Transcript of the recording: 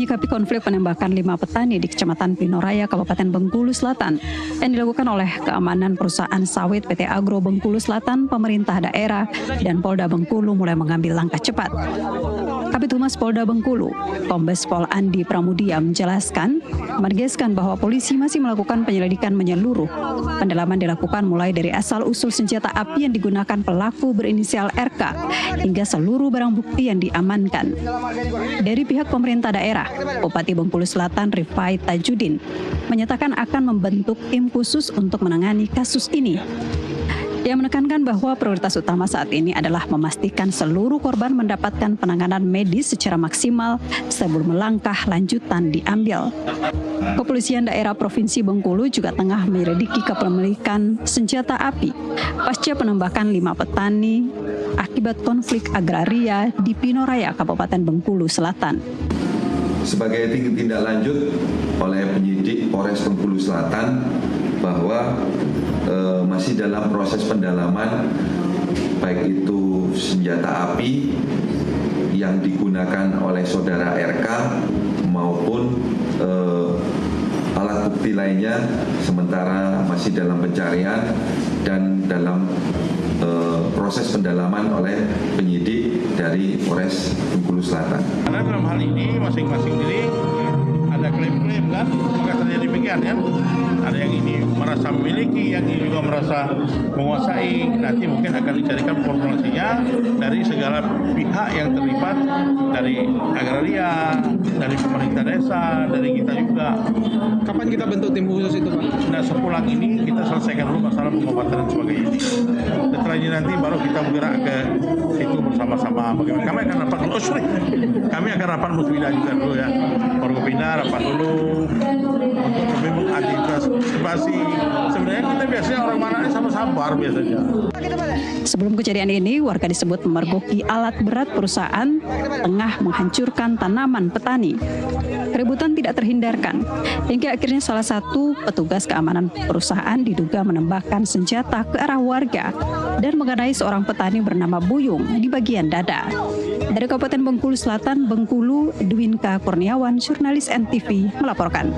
menyikapi konflik penembakan 5 petani di Kecamatan Pinoraya, Kabupaten Bengkulu Selatan yang dilakukan oleh keamanan perusahaan sawit PT Agro Bengkulu Selatan, pemerintah daerah, dan Polda Bengkulu mulai mengambil langkah cepat. Kabid Humas Polda Bengkulu, Kombes Pol Andi Pramudia menegaskan bahwa polisi masih melakukan penyelidikan menyeluruh. Pendalaman dilakukan mulai dari asal-usul senjata api yang digunakan pelaku berinisial RK hingga seluruh barang bukti yang diamankan. Dari pihak pemerintah daerah, Bupati Bengkulu Selatan Rifai Tajudin menyatakan akan membentuk tim khusus untuk menangani kasus ini. Ia menekankan bahwa prioritas utama saat ini adalah memastikan seluruh korban mendapatkan penanganan medis secara maksimal sebelum langkah lanjutan diambil. Kepolisian daerah Provinsi Bengkulu juga tengah menyelidiki kepemilikan senjata api pasca penembakan 5 petani akibat konflik agraria di Pinoraya, Kabupaten Bengkulu Selatan. Sebagai tindak lanjut oleh penyidik Polres Bengkulu Selatan bahwa masih dalam proses pendalaman baik itu senjata api yang digunakan oleh saudara RK maupun alat bukti lainnya, sementara masih dalam pencarian dan dalam proses pendalaman oleh penyidik dari Polres Bengkulu Selatan. Karena dalam hal ini masing-masing diri ada klaim-klaim kan, maka terjadi demikian ya. Ada yang ini merasa memiliki, yang ini juga merasa menguasai. Nanti mungkin akan dicarikan formulasinya dari segala pihak yang terlibat, dari agraria, dari pemerintah desa, dari kita juga. Kapan kita bentuk tim khusus itu, Pak? Nah, sepulang ini kita selesaikan dulu masalah pengobatan dan sebagainya ini. Setelah ini nanti baru kita bergerak ke situ bersama-sama. Bagaimana? Kami akan rapat dulu. Kami akan rapat musbidah juga dulu ya. Forkopimda rapat dulu untuk lebih mengantisipasi. Sebenarnya kita biasanya orang mana sama sabar biasanya. Sebelum kejadian ini, warga disebut memergoki alat berat perusahaan tengah menghancurkan tanaman petani. Keributan tidak terhindarkan, hingga akhirnya salah satu petugas keamanan perusahaan diduga menembakkan senjata ke arah warga dan mengenai seorang petani bernama Buyung di bagian dada. Dari Kabupaten Bengkulu Selatan, Bengkulu, Dwinka Kurniawan, jurnalis NTV melaporkan.